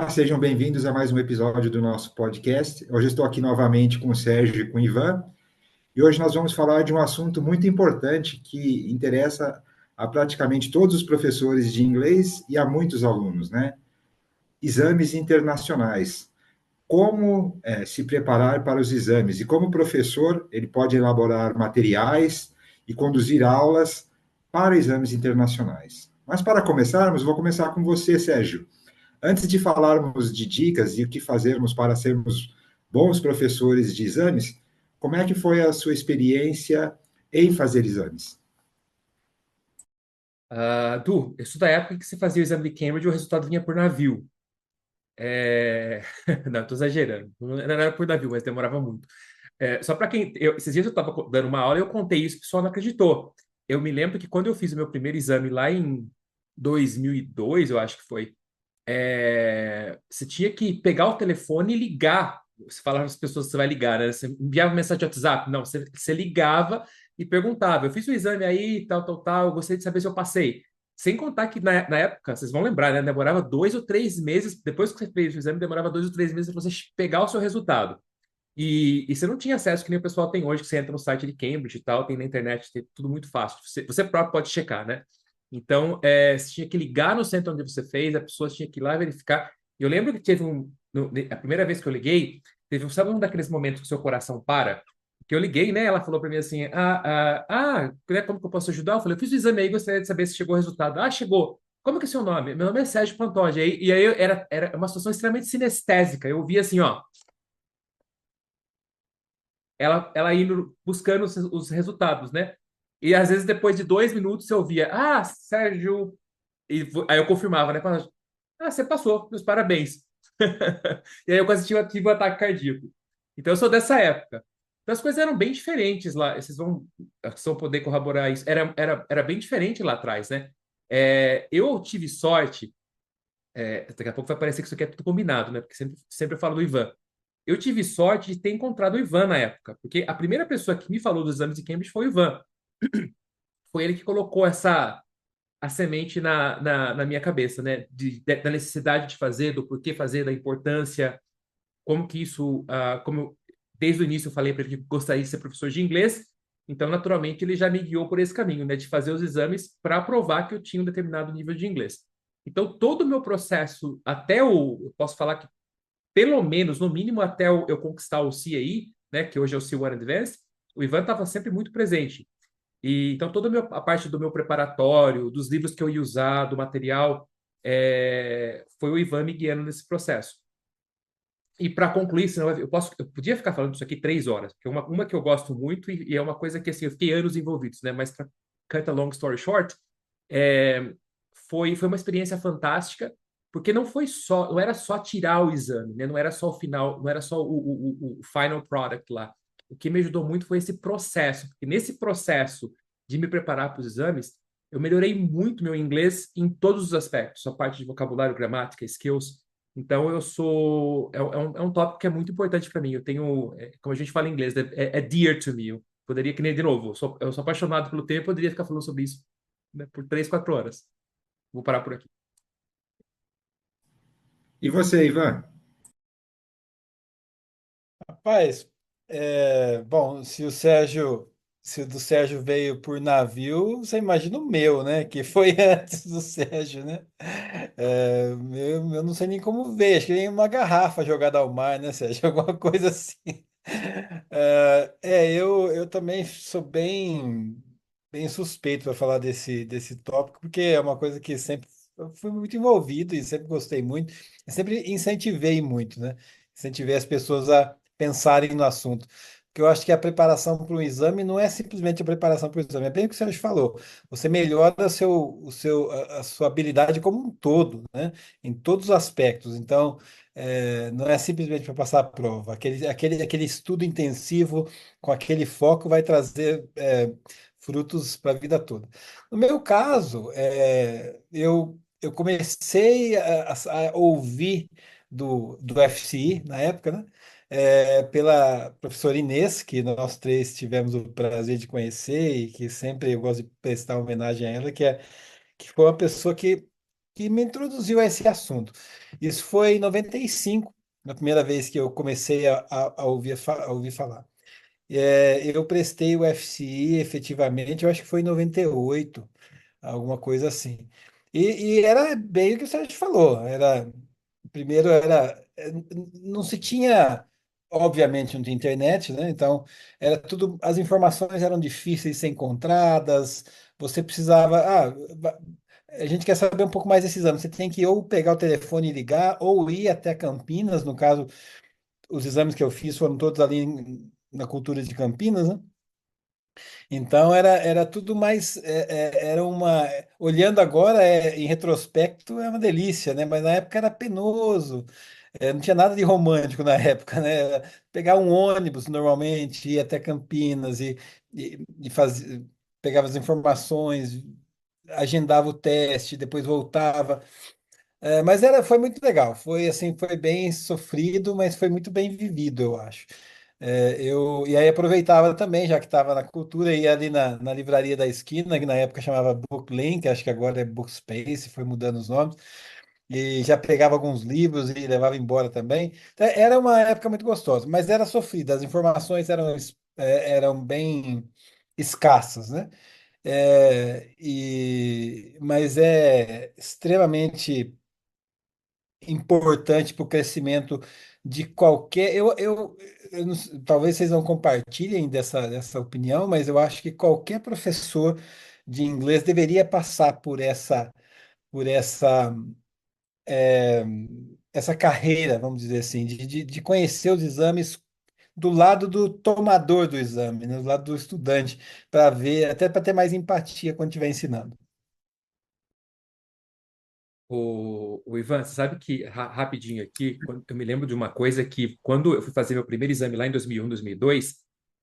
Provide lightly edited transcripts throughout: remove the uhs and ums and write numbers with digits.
sejam bem-vindos a mais um episódio do nosso podcast. Hoje estou aqui novamente com o Sérgio e com o Ivan, e hoje nós vamos falar de um assunto muito importante que interessa a praticamente todos os professores de inglês e a muitos alunos, né? Exames internacionais. Como se preparar para os exames e como o professor ele pode elaborar materiais e conduzir aulas para exames internacionais. Mas para começarmos, vou começar com você, Sérgio. Antes de falarmos de dicas e o que fazermos para sermos bons professores de exames, como é que foi a sua experiência em fazer exames? Eu sou da época que você fazia o exame de Cambridge e o resultado vinha por navio. Não, estou exagerando. Não era por navio, mas demorava muito. Só para quem. Esses dias eu estava dando uma aula e eu contei isso, o pessoal não acreditou. Eu me lembro que quando eu fiz o meu primeiro exame lá em 2002, eu acho que foi, você tinha que pegar o telefone e ligar. Você falava para as pessoas que você vai ligar, né? Você enviava mensagem de WhatsApp. Não, você ligava e perguntava: Eu fiz o exame aí, tal, tal, tal. Eu gostaria de saber se eu passei. Sem contar que na época, vocês vão lembrar, né? Demorava 2 ou 3 meses. Depois que você fez o exame, demorava 2 ou 3 meses para você pegar o seu resultado. E você não tinha acesso que nem o pessoal tem hoje, que você entra no site de Cambridge e tal, tem na internet, tem tudo muito fácil. Você próprio pode checar, né? Então, você tinha que ligar no centro onde você fez, a pessoa tinha que ir lá verificar. Eu lembro que teve a primeira vez que eu liguei, sabe um daqueles momentos que o seu coração para? Que eu liguei, né? Ela falou para mim assim: né, como que eu posso ajudar? Eu falei: Eu fiz o exame aí, gostaria de saber se chegou o resultado. Ah, chegou. Como que é seu nome? Meu nome é Sérgio Pantoja. E aí era uma situação extremamente sinestésica. Eu vi assim, ó, ela indo buscando os resultados, né? E às vezes depois de 2 minutos eu via: Sérgio. Aí eu confirmava, né? Falava: você passou, meus parabéns. E aí eu quase tive um ataque cardíaco. Então eu sou dessa época. Então as coisas eram bem diferentes lá. Vocês vão poder corroborar isso. Era bem diferente lá atrás, né? Eu tive sorte. Daqui a pouco vai parecer que isso aqui é tudo combinado, né? Porque sempre eu falo do Ivan. Eu tive sorte de ter encontrado o Ivan na época, porque a primeira pessoa que me falou dos exames de Cambridge foi o Ivan. Foi ele que colocou a semente na minha cabeça, né? Da necessidade de fazer, do porquê fazer, da importância, como que isso, desde o início eu falei para ele que gostaria de ser professor de inglês, então naturalmente ele já me guiou por esse caminho, né? De fazer os exames para provar que eu tinha um determinado nível de inglês. Então todo o meu processo, eu posso falar que pelo menos, no mínimo, até eu conquistar o CAE, né, que hoje é o C1 Advanced, o Ivan estava sempre muito presente. E então toda a parte do meu preparatório, dos livros que eu ia usar, do material, foi o Ivan me guiando nesse processo. E para concluir, senão eu podia ficar falando isso aqui 3 horas, porque uma que eu gosto muito e é uma coisa que assim, eu fiquei anos envolvidos, né? Mas para cut a long story short, é, foi uma experiência fantástica, porque não era só tirar o exame, né? Não era só o final, não era só o final product lá. O que me ajudou muito foi esse processo, porque nesse processo de me preparar para os exames, eu melhorei muito meu inglês em todos os aspectos, a parte de vocabulário, gramática, skills. Então, é um tópico que é muito importante para mim. Eu tenho, como a gente fala em inglês, é dear to me. Eu poderia, que nem de novo, eu sou apaixonado pelo tempo, eu poderia ficar falando sobre isso, né, por 3, 4 horas. Vou parar por aqui. E você, Ivan? Rapaz, bom, se o do Sérgio veio por navio, você imagina o meu, né? Que foi antes do Sérgio, né? Eu não sei nem como veio, acho que nem uma garrafa jogada ao mar, né, Sérgio? Alguma coisa assim. Eu também sou bem suspeito para falar desse tópico, porque é uma coisa que sempre eu fui muito envolvido e sempre gostei muito, e sempre incentivei muito, né? Incentivei as pessoas a pensarem no assunto. Porque eu acho que a preparação para o exame não é simplesmente a preparação para o exame, é bem o que o Sérgio falou. Você melhora a sua habilidade como um todo, né? Em todos os aspectos. Então, não é simplesmente para passar a prova. Aquele estudo intensivo com aquele foco vai trazer frutos para a vida toda. No meu caso, eu comecei a ouvir do FCI na época, né? Pela professora Inês, que nós três tivemos o prazer de conhecer e que sempre eu gosto de prestar homenagem a ela, que foi uma pessoa que que me introduziu a esse assunto. Isso foi em 95, na primeira vez que eu comecei a ouvir falar. Eu prestei o FCI efetivamente, eu acho que foi em 98, alguma coisa assim. E era bem o que o Sérgio falou, primeiro não se tinha, obviamente, não tinha internet, né? Então, era tudo, as informações eram difíceis de ser encontradas, você precisava, a gente quer saber um pouco mais desse exame, você tem que ou pegar o telefone e ligar, ou ir até Campinas, no caso, os exames que eu fiz foram todos ali na cultura de Campinas, né? Então era tudo mais, era uma, olhando agora, em retrospecto, é uma delícia, né? Mas na época era penoso, não tinha nada de romântico na época, né? Era pegar um ônibus normalmente, ir até Campinas e fazer, pegava as informações, agendava o teste, depois voltava. Mas foi muito legal, foi assim, foi bem sofrido, mas foi muito bem vivido, eu acho. E aí aproveitava também, já que estava na cultura, ia ali na livraria da esquina, que na época chamava Booklink, acho que agora é Bookspace, foi mudando os nomes, e já pegava alguns livros e levava embora também. Então, era uma época muito gostosa, mas era sofrida, as informações eram bem escassas, né? Mas é extremamente importante para o crescimento de qualquer. Eu talvez vocês não compartilhem dessa opinião, mas eu acho que qualquer professor de inglês deveria passar por eh, essa carreira, vamos dizer assim, de conhecer os exames do lado do tomador do exame, né, do lado do estudante, para ver, até para ter mais empatia quando estiver ensinando. O Ivan, você sabe que, rapidinho aqui, eu me lembro de uma coisa que, quando eu fui fazer meu primeiro exame lá em 2001, 2002,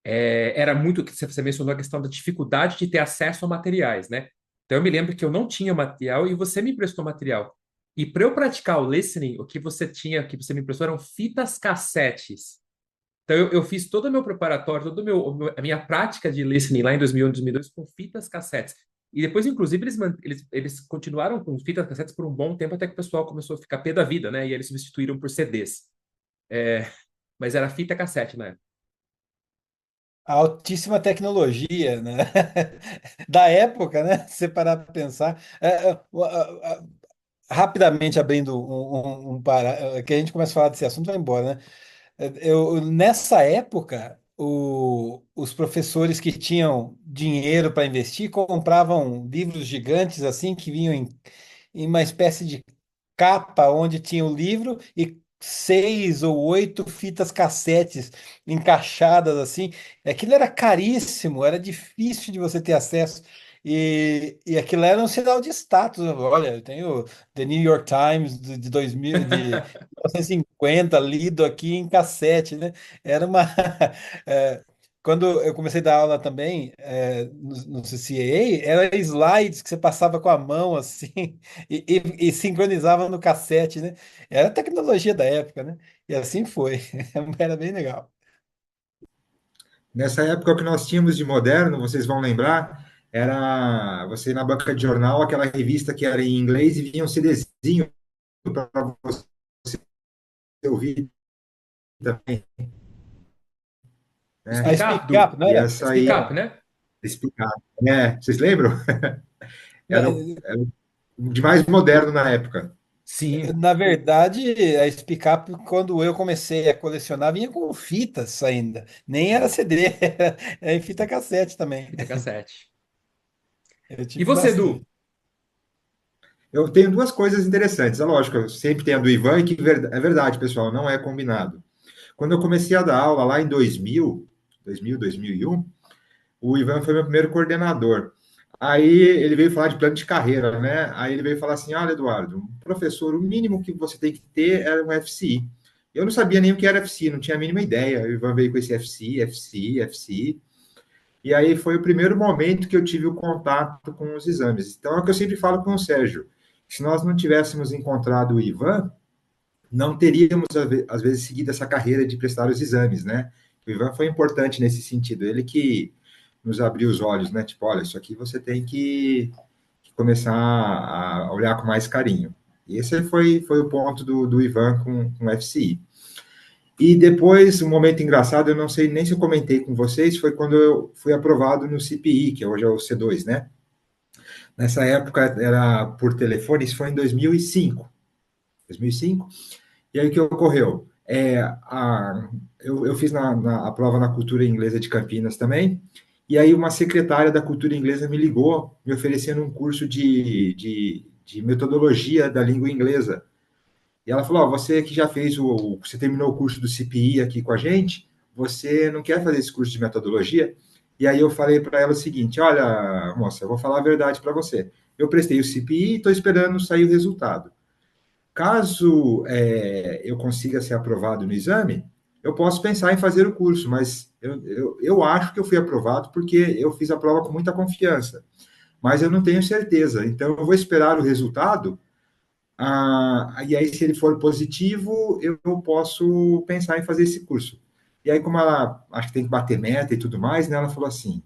era muito que você mencionou a questão da dificuldade de ter acesso a materiais, né? Então, eu me lembro que eu não tinha material e você me emprestou material. E para eu praticar o listening, o que você tinha, que você me emprestou eram fitas cassetes. Então, eu fiz todo o meu preparatório, a minha prática de listening lá em 2001, 2002 com fitas cassetes. E depois, inclusive, eles continuaram com fitas cassetes por um bom tempo, até que o pessoal começou a ficar pé da vida, né? E eles substituíram por CDs. É, mas era fita cassete na época. A altíssima tecnologia, né? Da época, né? Se você parar para pensar. Rapidamente abrindo que a gente começa a falar desse assunto, vai embora, né? Nessa época, os professores que tinham dinheiro para investir compravam livros gigantes assim que vinham em uma espécie de capa onde tinha o livro e 6 ou 8 fitas cassetes encaixadas assim. Aquilo era caríssimo, era difícil de você ter acesso. E aquilo era um sinal de status. Olha, eu tenho The New York Times de 2000, de 1950 lido aqui em cassete, né? Era uma. é, Quando eu comecei a dar aula também, no CCAA, era slides que você passava com a mão assim e sincronizava no cassete, né? Era a tecnologia da época, né? E assim foi. Era bem legal. Nessa época, o que nós tínhamos de moderno, vocês vão lembrar, era você ir na banca de jornal, aquela revista que era em inglês e vinha um CDzinho para você ouvir também, Speak né? Up, Speak Up, não E era? essa Speak aí, Up, né? explicar, né? Vocês lembram? Era, Na, era o de mais moderno na época. Sim, na verdade, a Speak Up, quando eu comecei a colecionar, vinha com fitas ainda. Nem era CD, era em fita cassete também. fita cassete. Eu E tive você, Edu? bastante. Eu tenho duas coisas interessantes. É lógico, eu sempre tenho a do Ivan, e que é verdade, pessoal, não é combinado. Quando eu comecei a dar aula lá em 2001, o Ivan foi meu primeiro coordenador. Aí ele veio falar de plano de carreira, né? Aí ele veio falar assim: olha, Eduardo, um professor, o mínimo que você tem que ter era um FCI. Eu não sabia nem o que era FCI, não tinha a mínima ideia. O Ivan veio com esse FCI, FCI, FCI. E aí foi o primeiro momento que eu tive o contato com os exames. Então é o que eu sempre falo com o Sérgio. Se nós não tivéssemos encontrado o Ivan, não teríamos, às vezes, seguido essa carreira de prestar os exames, né? O Ivan foi importante nesse sentido. Ele que nos abriu os olhos, né? Tipo, olha, isso aqui você tem que começar a olhar com mais carinho. E esse foi o ponto do Ivan com o FCI. E depois, um momento engraçado, eu não sei nem se eu comentei com vocês, foi quando eu fui aprovado no CPI, que hoje é o C2, né? Nessa época era por telefone, isso foi em 2005. 2005. E aí o que ocorreu? Eu fiz a prova na cultura inglesa de Campinas também, e aí uma secretária da cultura inglesa me ligou, me oferecendo um curso de metodologia da língua inglesa. E ela falou: você que já fez você terminou o curso do CPI aqui com a gente, você não quer fazer esse curso de metodologia? E aí eu falei para ela o seguinte: olha, moça, eu vou falar a verdade para você. Eu prestei o CPI e estou esperando sair o resultado. Caso eu consiga ser aprovado no exame, eu posso pensar em fazer o curso, mas eu acho que eu fui aprovado porque eu fiz a prova com muita confiança, mas eu não tenho certeza. Então, eu vou esperar o resultado. E aí, se ele for positivo, eu posso pensar em fazer esse curso. E aí, como ela acho que tem que bater meta e tudo mais, né, ela falou assim: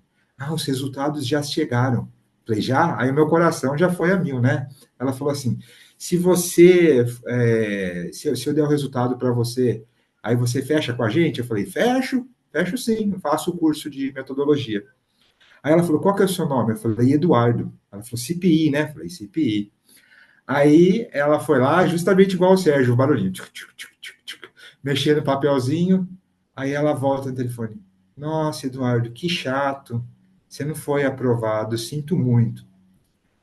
os resultados já chegaram. Falei, já? Aí o meu coração já foi a mil, né? Ela falou assim: se você, se eu der o resultado para você, aí você fecha com a gente? Eu falei, fecho sim, faço o curso de metodologia. Aí ela falou, qual que é o seu nome? Eu falei, Eduardo. Ela falou, CPI, né? Eu falei, CPI. Aí ela foi lá, justamente igual o Sérgio, o barulhinho, mexendo no papelzinho. Aí ela volta no telefone. Nossa, Eduardo, que chato. Você não foi aprovado, sinto muito.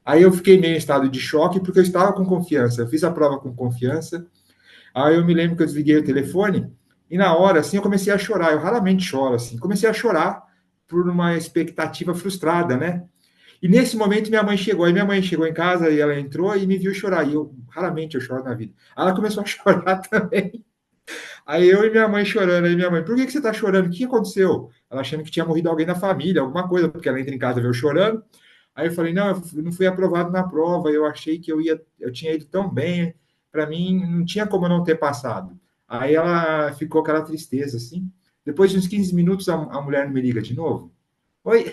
Aí eu fiquei meio em estado de choque, porque eu estava com confiança. Eu fiz a prova com confiança. Aí eu me lembro que eu desliguei o telefone e na hora, assim, eu comecei a chorar. Eu raramente choro, assim. Comecei a chorar por uma expectativa frustrada, né? E nesse momento minha mãe chegou. Aí minha mãe chegou em casa e ela entrou e me viu chorar. E raramente eu choro na vida. Aí ela começou a chorar também. Aí eu e minha mãe chorando. Aí minha mãe, por que você tá chorando? O que aconteceu? Ela achando que tinha morrido alguém na família, alguma coisa, porque ela entra em casa e vê eu chorando. Aí eu falei, não, eu não fui aprovado na prova, eu achei que eu tinha ido tão bem, para mim não tinha como eu não ter passado. Aí ela ficou aquela tristeza, assim. Depois de uns 15 minutos, a mulher não me liga de novo. Oi,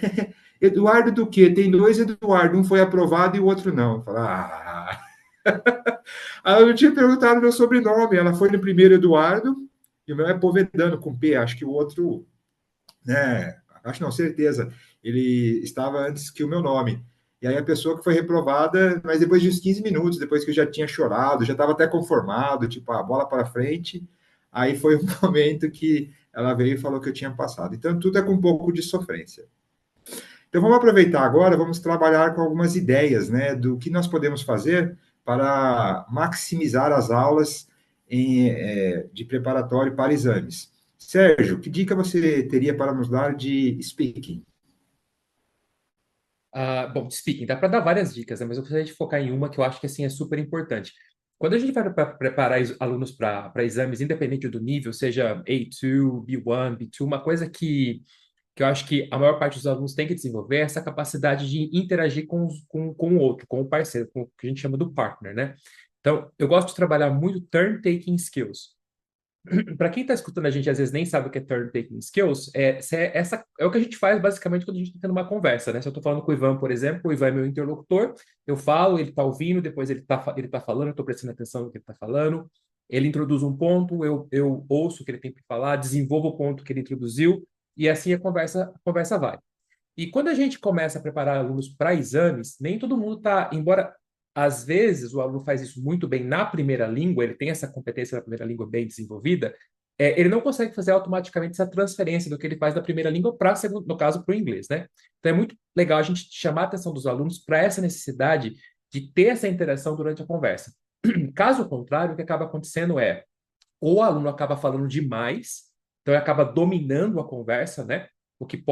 Eduardo do quê? Tem dois Eduardo, um foi aprovado e o outro não. Eu falei, Aí eu não tinha perguntado meu sobrenome, ela foi no primeiro Eduardo, e o meu é Povedano, com P, acho que o outro, né, acho não, certeza, ele estava antes que o meu nome. E aí a pessoa que foi reprovada, mas depois de uns 15 minutos, depois que eu já tinha chorado, já estava até conformado, tipo, a bola para frente, aí foi o momento que ela veio e falou que eu tinha passado. Então, tudo é com um pouco de sofrência. Então, vamos aproveitar agora, vamos trabalhar com algumas ideias, né, do que nós podemos fazer para maximizar as aulas de preparatório para exames. Sérgio, que dica você teria para nos dar de speaking? Bom, de speaking, dá para dar várias dicas, né? Mas eu gostaria de focar em uma que eu acho que assim é super importante. Quando a gente vai preparar alunos para exames, independente do nível, seja A2, B1, B2, uma coisa que eu acho que a maior parte dos alunos tem que desenvolver é essa capacidade de interagir com o outro, com o parceiro, com o que a gente chama do partner, né? Então, eu gosto de trabalhar muito turn-taking skills. Para quem está escutando a gente, às vezes nem sabe o que é turn-taking skills, essa é o que a gente faz basicamente quando a gente está tendo uma conversa, né? Se eu estou falando com o Ivan, por exemplo, o Ivan é meu interlocutor, eu falo, ele está ouvindo, depois ele tá falando, eu estou prestando atenção no que ele está falando, ele introduz um ponto, eu ouço o que ele tem para falar, desenvolvo o ponto que ele introduziu, e assim a conversa vai. E quando a gente começa a preparar alunos para exames, nem todo mundo está, embora às vezes o aluno faz isso muito bem na primeira língua, ele tem essa competência na primeira língua bem desenvolvida, ele não consegue fazer automaticamente essa transferência do que ele faz da primeira língua para, no caso, para o inglês, né? Então é muito legal a gente chamar a atenção dos alunos para essa necessidade de ter essa interação durante a conversa. Caso contrário, o que acaba acontecendo é, ou o aluno acaba falando demais, então ele acaba dominando a conversa, né? O que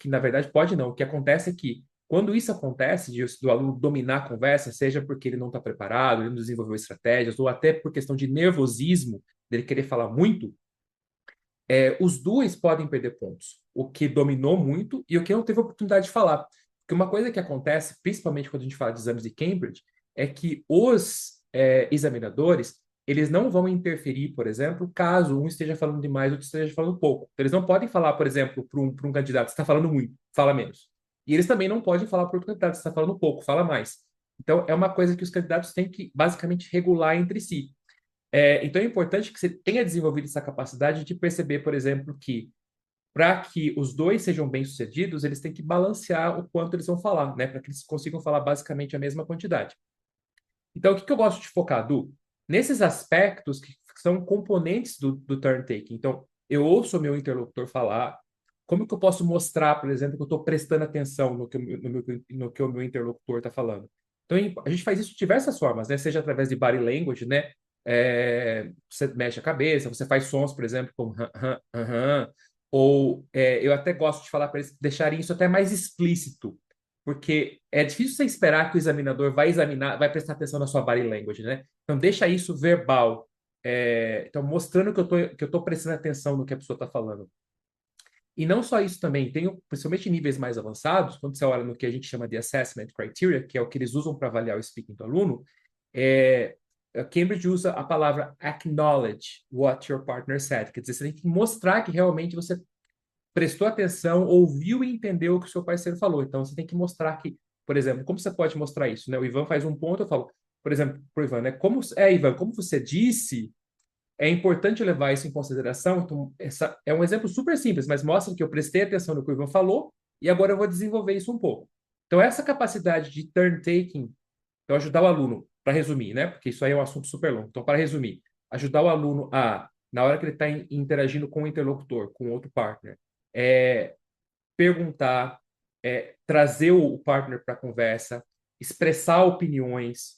na verdade pode não. O que acontece é que quando isso acontece, do aluno dominar a conversa, seja porque ele não está preparado, ele não desenvolveu estratégias, ou até por questão de nervosismo, dele querer falar muito, os dois podem perder pontos. O que dominou muito e o que não teve oportunidade de falar. Porque uma coisa que acontece, principalmente quando a gente fala de exames de Cambridge, é que os examinadores, eles não vão interferir, por exemplo, caso um esteja falando demais ou outro esteja falando pouco. Então, eles não podem falar, por exemplo, para um candidato, você está falando muito, fala menos. E eles também não podem falar para o candidato, você está falando pouco, fala mais. Então, é uma coisa que os candidatos têm que, basicamente, regular entre si. Então, é importante que você tenha desenvolvido essa capacidade de perceber, por exemplo, que para que os dois sejam bem-sucedidos, eles têm que balancear o quanto eles vão falar, né? Para que eles consigam falar basicamente a mesma quantidade. Então, o que eu gosto de focar, Du? Nesses aspectos que são componentes do turn taking. Então, eu ouço o meu interlocutor falar, como que eu posso mostrar, por exemplo, que eu estou prestando atenção no que o meu interlocutor está falando? Então, a gente faz isso de diversas formas, né? Seja através de body language, né? Você mexe a cabeça, você faz sons, por exemplo, como ou eu até gosto de falar para eles deixarem isso até mais explícito, porque é difícil você esperar que o examinador vai examinar, vai prestar atenção na sua body language, né? Então deixa isso verbal. Então mostrando que eu tô prestando atenção no que a pessoa está falando. E não só isso também, tem, principalmente em níveis mais avançados, quando você olha no que a gente chama de assessment criteria, que é o que eles usam para avaliar o speaking do aluno, a Cambridge usa a palavra acknowledge what your partner said. Quer dizer, você tem que mostrar que realmente você prestou atenção, ouviu e entendeu o que o seu parceiro falou. Então, você tem que mostrar que, por exemplo, como você pode mostrar isso, né? O Ivan faz um ponto, eu falo, por exemplo, para o Ivan, né? Ivan, como você disse, é importante levar isso em consideração. Então, essa é um exemplo super simples, mas mostra que eu prestei atenção no que o Ivan falou e agora eu vou desenvolver isso um pouco. Então, essa capacidade de turn taking, então ajudar o aluno, para resumir, né? Porque isso aí é um assunto super longo. Então, para resumir, ajudar o aluno a, na hora que ele está interagindo com o interlocutor, com outro partner, é, perguntar, trazer o partner para a conversa, expressar opiniões,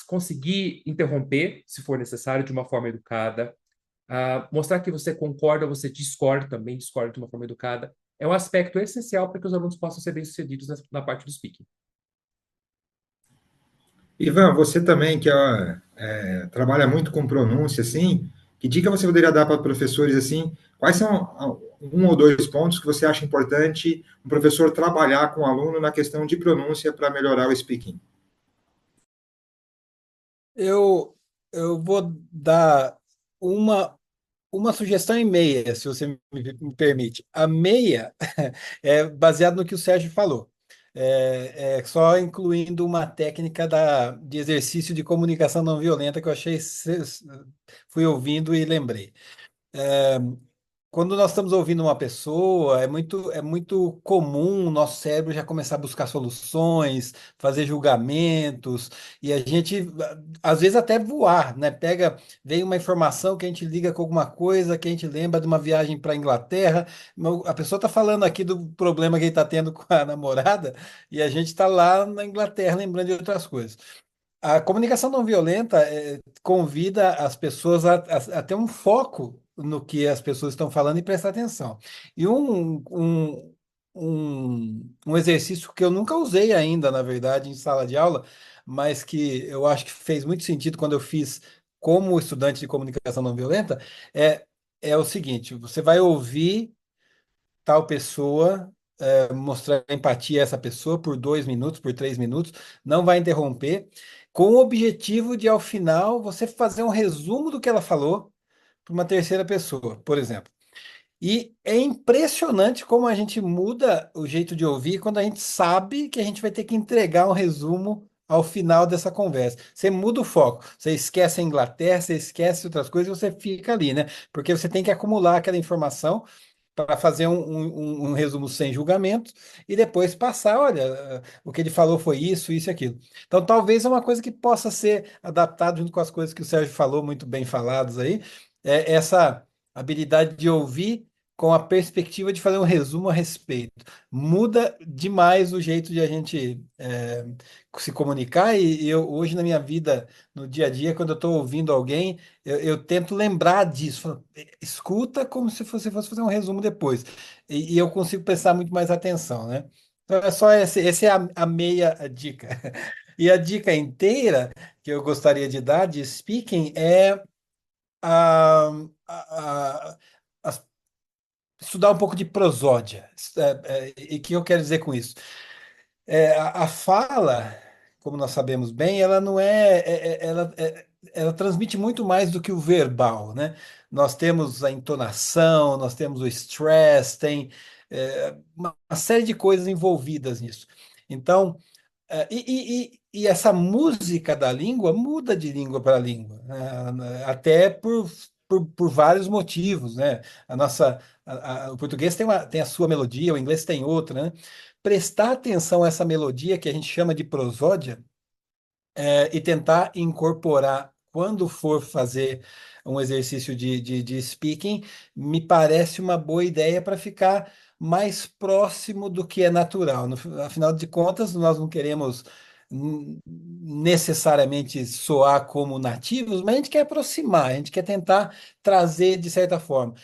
conseguir interromper, se for necessário, de uma forma educada, mostrar que você concorda, você discorda também, discorda de uma forma educada. É um aspecto essencial para que os alunos possam ser bem-sucedidos na parte do speaking. Ivan, você também que trabalha muito com pronúncia, assim, que dica você poderia dar para professores, assim, quais são um ou dois pontos que você acha importante um professor trabalhar com o aluno na questão de pronúncia para melhorar o speaking? Eu, eu vou dar uma, uma sugestão e meia, se você me permite. A meia é baseado no que o Sérgio falou. É só incluindo uma técnica de exercício de comunicação não violenta que eu achei, fui ouvindo e lembrei. Quando nós estamos ouvindo uma pessoa, é muito comum o nosso cérebro já começar a buscar soluções, fazer julgamentos, e a gente, às vezes, até voar, né? Vem uma informação que a gente liga com alguma coisa, que a gente lembra de uma viagem para a Inglaterra. A pessoa está falando aqui do problema que ele está tendo com a namorada, e a gente está lá na Inglaterra lembrando de outras coisas. A comunicação não violenta convida as pessoas a ter um foco no que as pessoas estão falando e prestar atenção. E um exercício que eu nunca usei ainda, na verdade, em sala de aula, mas que eu acho que fez muito sentido quando eu fiz como estudante de comunicação não violenta, é, é o seguinte: você vai ouvir tal pessoa, mostrar empatia a essa pessoa por 2 minutos, por 3 minutos, não vai interromper, com o objetivo de, ao final, você fazer um resumo do que ela falou para uma terceira pessoa, por exemplo. E é impressionante como a gente muda o jeito de ouvir quando a gente sabe que a gente vai ter que entregar um resumo ao final dessa conversa. Você muda o foco, você esquece a Inglaterra, você esquece outras coisas e você fica ali, né? Porque você tem que acumular aquela informação para fazer um resumo sem julgamento e depois passar, olha, o que ele falou foi isso, isso e aquilo. Então, talvez é uma coisa que possa ser adaptada junto com as coisas que o Sérgio falou, muito bem faladas aí, essa habilidade de ouvir com a perspectiva de fazer um resumo a respeito. Muda demais o jeito de a gente se comunicar e eu, hoje na minha vida, no dia a dia, quando eu estou ouvindo alguém, eu tento lembrar disso. Falo, escuta como se você fosse fazer um resumo depois. E eu consigo prestar muito mais atenção, né? Então é só esse é a meia dica. E a dica inteira que eu gostaria de dar de speaking é a, a, a- estudar um pouco de prosódia. E o que eu quero dizer com isso? A fala, como nós sabemos bem, ela não ela transmite muito mais do que o verbal, né? Nós temos a entonação, nós temos o stress, tem uma série de coisas envolvidas nisso. Então, e essa música da língua muda de língua para língua, né? Até por vários motivos, né? O português tem a sua melodia, o inglês tem outra, né? Prestar atenção a essa melodia que a gente chama de prosódia, e tentar incorporar quando for fazer um exercício de speaking, me parece uma boa ideia para ficar mais próximo do que é natural. Afinal de contas, nós não queremos necessariamente soar como nativos, mas a gente quer aproximar, a gente quer tentar trazer de certa forma.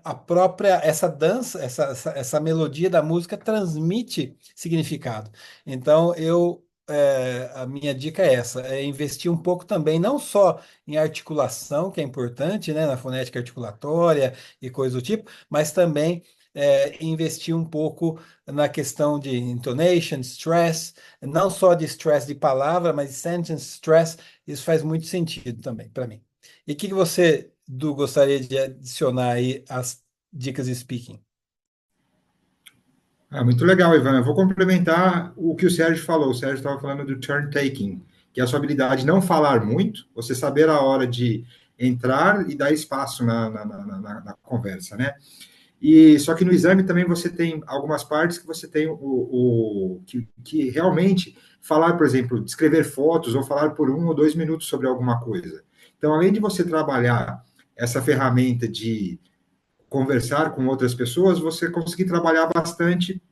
A própria, essa dança, essa melodia da música transmite significado. Então, a minha dica é essa, é investir um pouco também, não só em articulação, que é importante, né, na fonética articulatória e coisa do tipo, mas também investir um pouco na questão de intonation, stress, não só de stress de palavra, mas de sentence stress, isso faz muito sentido também para mim. E o que você, Du, gostaria de adicionar aí às dicas de speaking? Muito legal, Ivan. Eu vou complementar o que o Sérgio falou. O Sérgio estava falando do turn taking, que é a sua habilidade de não falar muito, você saber a hora de entrar e dar espaço na conversa, né? E só que no exame também você tem algumas partes que você tem que realmente falar, por exemplo, descrever fotos ou falar por 1 ou 2 minutos sobre alguma coisa. Então, além de você trabalhar essa ferramenta de conversar com outras pessoas, você conseguir trabalhar bastante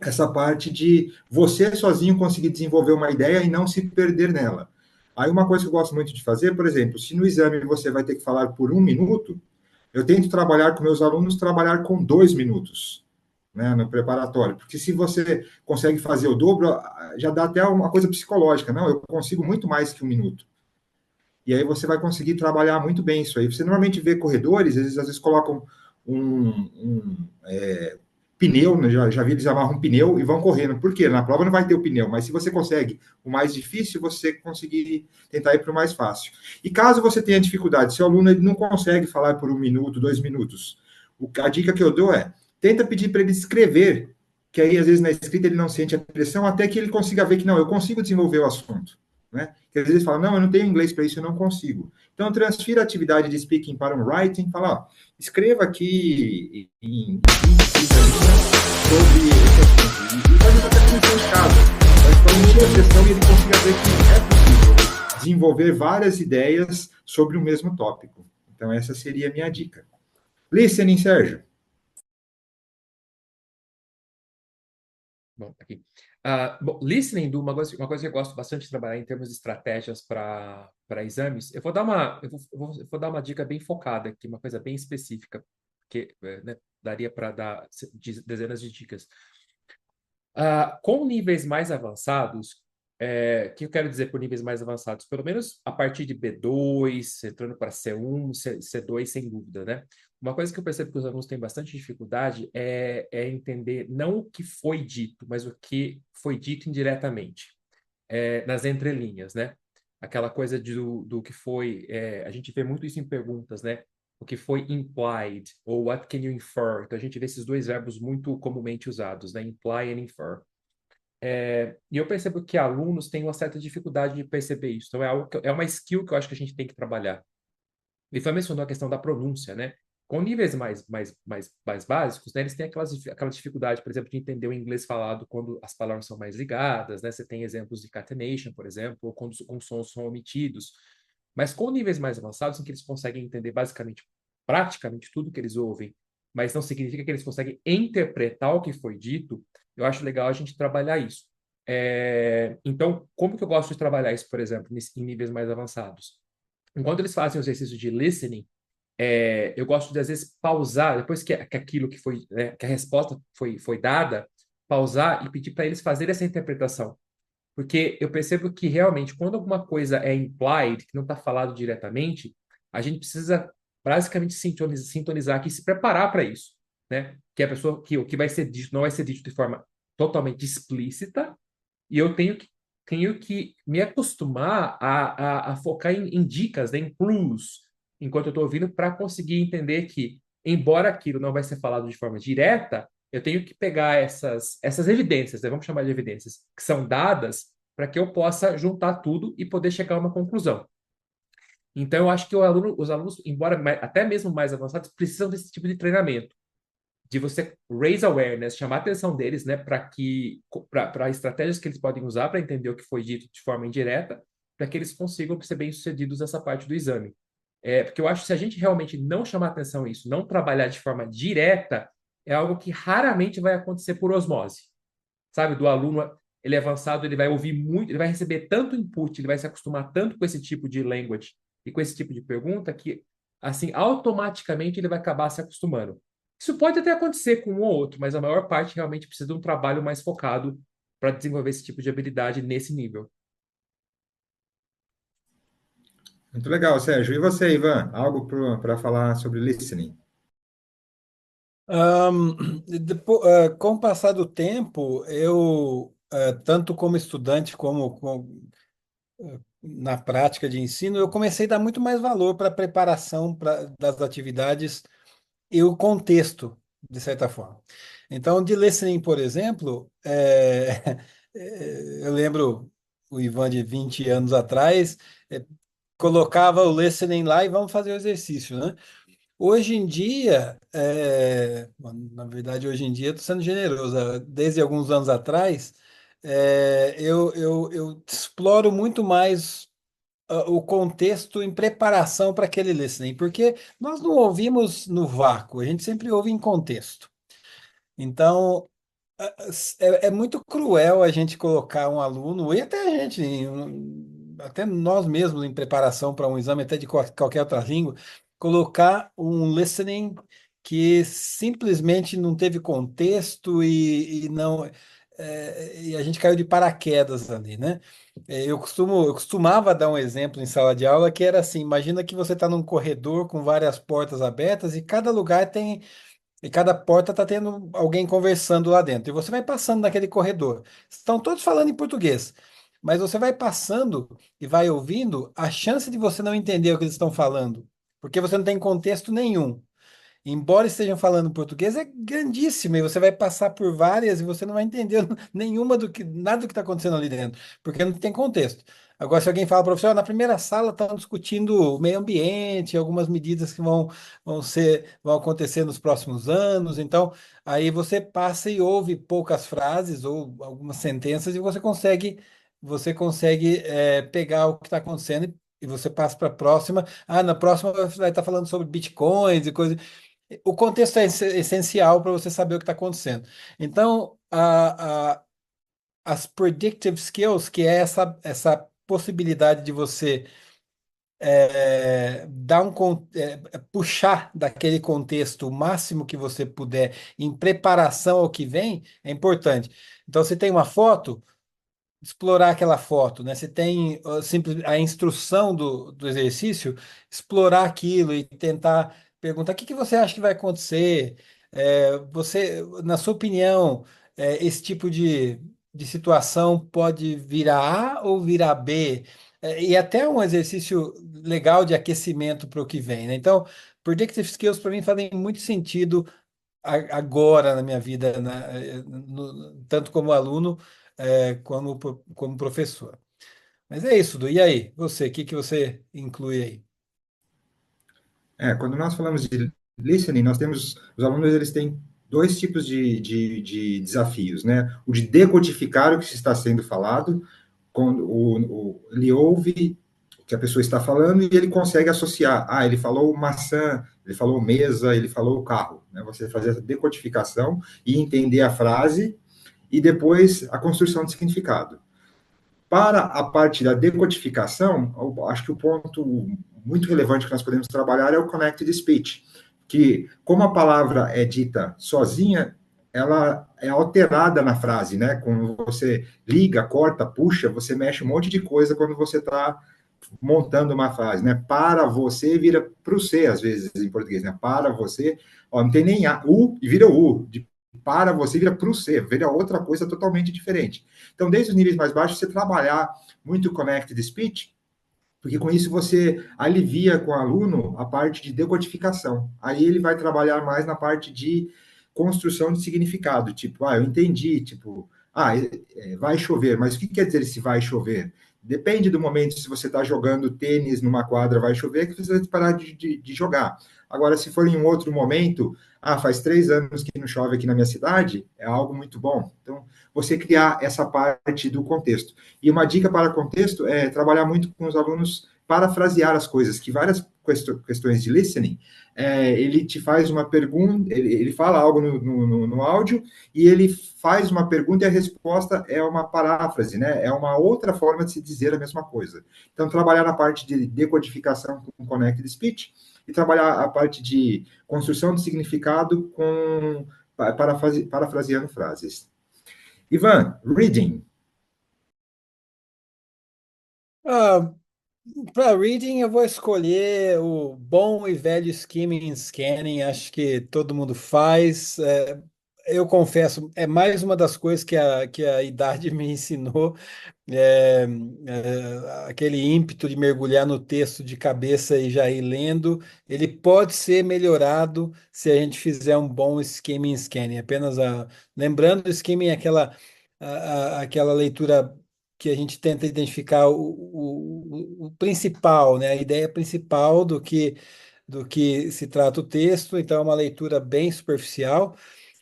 essa parte de você sozinho conseguir desenvolver uma ideia e não se perder nela. Aí uma coisa que eu gosto muito de fazer, por exemplo, se no exame você vai ter que falar por 1 minuto, eu tento trabalhar com meus alunos, trabalhar com 2 minutos, né, no preparatório, porque se você consegue fazer o dobro, já dá até uma coisa psicológica, não, eu consigo muito mais que 1 minuto. E aí você vai conseguir trabalhar muito bem isso aí. Você normalmente vê corredores, às vezes colocam um pneu, né? Já vi eles amarram um pneu e vão correndo. Por quê? Na prova não vai ter o pneu, mas se você consegue o mais difícil, você conseguir tentar ir para o mais fácil. E caso você tenha dificuldade, se o aluno ele não consegue falar por 1 minuto, 2 minutos, a dica que eu dou é, tenta pedir para ele escrever, que aí às vezes na escrita ele não sente a pressão, até que ele consiga ver que não, eu consigo desenvolver o assunto. Né? Que às vezes fala, não, eu não tenho inglês para isso, eu não consigo. Então, transfira a atividade de speaking para um writing, fala, ó, escreva aqui em 20 sobre esse assunto. E pode até com o seu caso, mas para encher a pressão e ele consiga ver que é possível desenvolver várias ideias sobre o mesmo tópico. Então, essa seria a minha dica. Listening, Sérgio. Bom, aqui. Listening, uma coisa que eu gosto bastante de trabalhar em termos de estratégias para exames, eu vou dar uma dica bem focada aqui, uma coisa bem específica, que né, daria para dar dezenas de dicas. Com níveis mais avançados, o que eu quero dizer por níveis mais avançados? Pelo menos a partir de B2, entrando para C1, C2, sem dúvida, né? Uma coisa que eu percebo que os alunos têm bastante dificuldade é entender não o que foi dito, mas o que foi dito indiretamente, nas entrelinhas, né? Aquela coisa do que foi... a gente vê muito isso em perguntas, né? O que foi implied, ou what can you infer? Então, a gente vê esses dois verbos muito comumente usados, né? Imply and infer. E eu percebo que alunos têm uma certa dificuldade de perceber isso. Então, é uma skill que eu acho que a gente tem que trabalhar. E foi mencionou a questão da pronúncia, né? Com níveis mais básicos, né, eles têm aquela dificuldade, por exemplo, de entender o inglês falado quando as palavras são mais ligadas, né? Você tem exemplos de catenation, por exemplo, ou quando os sons são omitidos. Mas com níveis mais avançados, em que eles conseguem entender basicamente, praticamente tudo que eles ouvem, mas não significa que eles conseguem interpretar o que foi dito, eu acho legal a gente trabalhar isso. Então, como que eu gosto de trabalhar isso, por exemplo, em níveis mais avançados? Enquanto eles fazem o exercício de listening, eu gosto de, às vezes, pausar, depois que aquilo que foi, né, que a resposta foi dada, pausar e pedir para eles fazerem essa interpretação. Porque eu percebo que, realmente, quando alguma coisa é implied, que não está falado diretamente, a gente precisa, basicamente, sintonizar aqui e se preparar para isso, né? Que a pessoa, que o que vai ser dito não vai ser dito de forma totalmente explícita, e eu tenho que me acostumar a focar em dicas, né, em clues, enquanto eu estou ouvindo, para conseguir entender que embora aquilo não vai ser falado de forma direta, eu tenho que pegar essas evidências, né? Vamos chamar de evidências, que são dadas para que eu possa juntar tudo e poder chegar a uma conclusão. Então, eu acho que os alunos, embora até mesmo mais avançados, precisam desse tipo de treinamento, de você raise awareness, chamar a atenção deles, né, para estratégias que eles podem usar para entender o que foi dito de forma indireta, para que eles consigam ser bem-sucedidos nessa parte do exame. Porque eu acho que se a gente realmente não chamar atenção a isso, não trabalhar de forma direta, é algo que raramente vai acontecer por osmose. Sabe, do aluno, ele é avançado, ele vai ouvir muito, ele vai receber tanto input, ele vai se acostumar tanto com esse tipo de language e com esse tipo de pergunta que, assim, automaticamente ele vai acabar se acostumando. Isso pode até acontecer com um ou outro, mas a maior parte realmente precisa de um trabalho mais focado para desenvolver esse tipo de habilidade nesse nível. Muito legal, Sérgio. E você, Ivan? Algo para falar sobre listening? Com o passar do tempo, eu, tanto como estudante como na prática de ensino, eu comecei a dar muito mais valor para a preparação das atividades e o contexto, de certa forma. Então, de listening, por exemplo, eu lembro o Ivan de 20 anos atrás, colocava o listening lá e vamos fazer o exercício, né? Hoje em dia, na verdade, hoje em dia, estou sendo generoso, desde alguns anos atrás, eu exploro muito mais o contexto em preparação para aquele listening, porque nós não ouvimos no vácuo, a gente sempre ouve em contexto. Então, é muito cruel a gente colocar um aluno, e até a gente, até nós mesmos em preparação para um exame, até de qualquer outra língua, colocar um listening que simplesmente não teve contexto e não. E a gente caiu de paraquedas ali, né? Eu costumava dar um exemplo em sala de aula que era assim: imagina que você está num corredor com várias portas abertas e cada lugar tem e cada porta está tendo alguém conversando lá dentro. E você vai passando naquele corredor. Estão todos falando em português. Mas você vai passando e vai ouvindo, a chance de você não entender o que eles estão falando, porque você não tem contexto nenhum, embora estejam falando português, é grandíssima e você vai passar por várias e você não vai entender nenhuma nada do que está acontecendo ali dentro, porque não tem contexto. Agora, se alguém fala para você, "Ó, na primeira sala estão discutindo o meio ambiente, algumas medidas que vão acontecer nos próximos anos, então aí você passa e ouve poucas frases ou algumas sentenças e você consegue pegar o que está acontecendo e você passa para a próxima. Ah, na próxima vai estar falando sobre bitcoins e coisas. O contexto é essencial para você saber o que está acontecendo. Então, as predictive skills, que é essa possibilidade de você puxar daquele contexto o máximo que você puder em preparação ao que vem, é importante. Então, você tem uma foto, explorar aquela foto, né? Você tem a instrução do exercício, explorar aquilo e tentar perguntar o que que você acha que vai acontecer. Na sua opinião, esse tipo de situação pode virar A ou virar B? E até um exercício legal de aquecimento para o que vem, né? Então, predictive skills para mim fazem muito sentido agora na minha vida, né, tanto como aluno, como professor. Mas é isso, Du. E aí, você, o que que você inclui aí? Quando nós falamos de listening, nós temos, os alunos, eles têm dois tipos de desafios, né? O de decodificar o que está sendo falado, quando ele ouve o que a pessoa está falando e ele consegue associar. Ah, ele falou maçã, ele falou mesa, ele falou carro. Né? Você fazer essa decodificação e entender a frase e depois a construção de significado. Para a parte da decodificação, eu acho que o ponto muito relevante que nós podemos trabalhar é o connected speech, que como a palavra é dita sozinha, ela é alterada na frase, né? Quando você liga, corta, puxa, você mexe um monte de coisa quando você está montando uma frase, né? Para você vira para o C, às vezes, em português, né? Para você, ó, não tem nem A, U e vira U. Para você vira para o C, vira outra coisa totalmente diferente. Então, desde os níveis mais baixos, você trabalhar muito connected speech, porque com isso você alivia com o aluno a parte de decodificação. Aí ele vai trabalhar mais na parte de construção de significado, tipo, eu entendi, tipo, vai chover, mas o que quer dizer se vai chover? Depende do momento, se você está jogando tênis numa quadra, vai chover, que você vai parar de jogar. Agora, se for em um outro momento, faz 3 anos que não chove aqui na minha cidade, é algo muito bom. Então, você criar essa parte do contexto. E uma dica para contexto é trabalhar muito com os alunos parafrasear as coisas, que várias questões de listening, ele te faz uma pergunta, ele fala algo no áudio, e ele faz uma pergunta e a resposta é uma paráfrase, né? É uma outra forma de se dizer a mesma coisa. Então, trabalhar na parte de decodificação com Connected Speech e trabalhar a parte de construção de significado com parafraseando frases. Ivan, reading. Para reading, eu vou escolher o bom e velho skimming and scanning. Acho que todo mundo faz. Eu confesso, é mais uma das coisas que a idade me ensinou. É, Aquele ímpeto de mergulhar no texto de cabeça e já ir lendo, ele pode ser melhorado se a gente fizer um bom skimming and scanning. Lembrando, o skimming é aquela leitura que a gente tenta identificar o principal, né? A ideia principal do que se trata o texto, então é uma leitura bem superficial.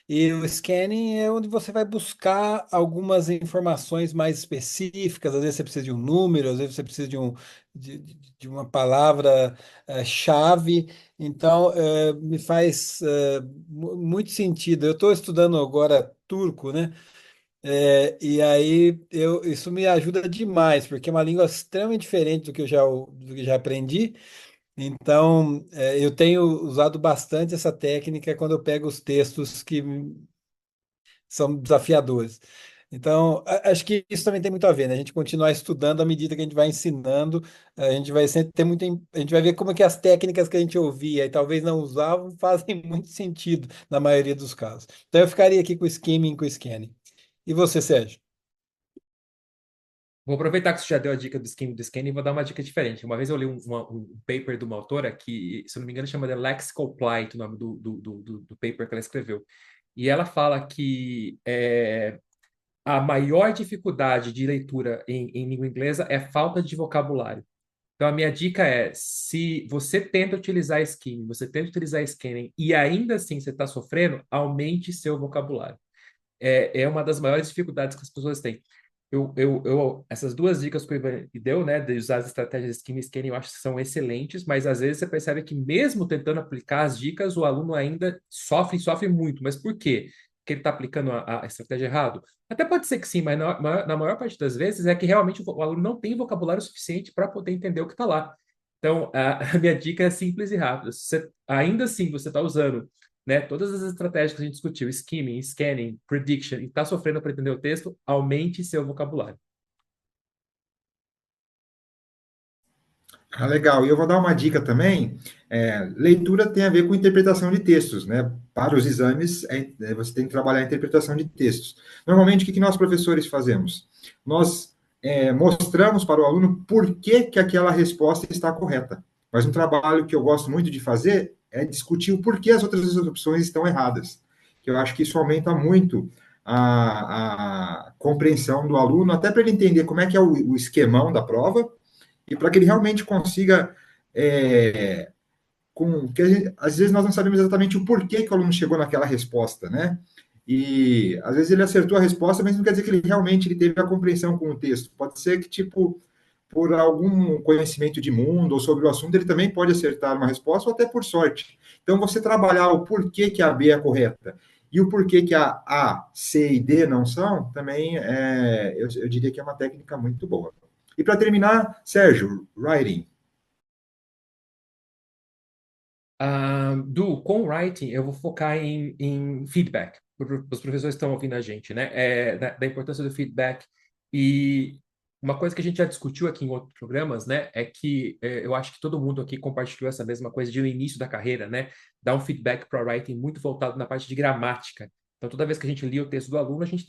E o scanning é onde você vai buscar algumas informações mais específicas. Às vezes você precisa de um número, às vezes você precisa de uma palavra chave. Então, me faz muito sentido. Eu estou estudando agora turco, né? E aí isso me ajuda demais, porque é uma língua extremamente diferente do que já aprendi. Então, eu tenho usado bastante essa técnica quando eu pego os textos que são desafiadores. Então, acho que isso também tem muito a ver, né? A gente continuar estudando à medida que a gente vai ensinando, a gente vai sempre ter a gente vai ver como é que as técnicas que a gente ouvia e talvez não usavam fazem muito sentido na maioria dos casos. Então, eu ficaria aqui com o skimming, com o scanning. E você, Sérgio? Vou aproveitar que você já deu a dica do scanning e vou dar uma dica diferente. Uma vez eu li um paper de uma autora que, se eu não me engano, chama de Lexical Plight, o nome do paper que ela escreveu. E ela fala que a maior dificuldade de leitura em língua inglesa é falta de vocabulário. Então, a minha dica é, se você tenta utilizar skimming, você tenta utilizar scanning e ainda assim você está sofrendo, aumente seu vocabulário. É uma das maiores dificuldades que as pessoas têm. Essas duas dicas que o Ivan deu, né, de usar as estratégias de skimming e scanning, eu acho que são excelentes, mas às vezes você percebe que mesmo tentando aplicar as dicas, o aluno ainda sofre muito. Mas por quê? Porque ele está aplicando a estratégia errado? Até pode ser que sim, mas na maior parte das vezes é que realmente o aluno não tem vocabulário suficiente para poder entender o que está lá. Então, a minha dica é simples e rápida. Se ainda assim você está usando, né, todas as estratégias que a gente discutiu, skimming, scanning, prediction, e está sofrendo para entender o texto, aumente seu vocabulário. Legal. E eu vou dar uma dica também. Leitura tem a ver com interpretação de textos, né? Para os exames, você tem que trabalhar a interpretação de textos. Normalmente, o que nós professores fazemos? Nós mostramos para o aluno por que aquela resposta está correta. Mas um trabalho que eu gosto muito de fazer é discutir o porquê as outras opções estão erradas. Que eu acho que isso aumenta muito a compreensão do aluno, até para ele entender como é que é o esquemão da prova, e para que ele realmente consiga, às vezes nós não sabemos exatamente o porquê que o aluno chegou naquela resposta, né? E às vezes ele acertou a resposta, mas não quer dizer que ele realmente teve a compreensão com o texto. Pode ser que, tipo, por algum conhecimento de mundo ou sobre o assunto, ele também pode acertar uma resposta, ou até por sorte. Então, você trabalhar o porquê que a B é correta e o porquê que a C e D não são, também eu diria que é uma técnica muito boa. E para terminar, Sérgio, writing. Com writing, eu vou focar em feedback. Os professores estão ouvindo a gente, né? Da importância do feedback. E uma coisa que a gente já discutiu aqui em outros programas, né? É que eu acho que todo mundo aqui compartilhou essa mesma coisa de no início da carreira, né? Dar um feedback para o writing muito voltado na parte de gramática. Então, toda vez que a gente lia o texto do aluno, a gente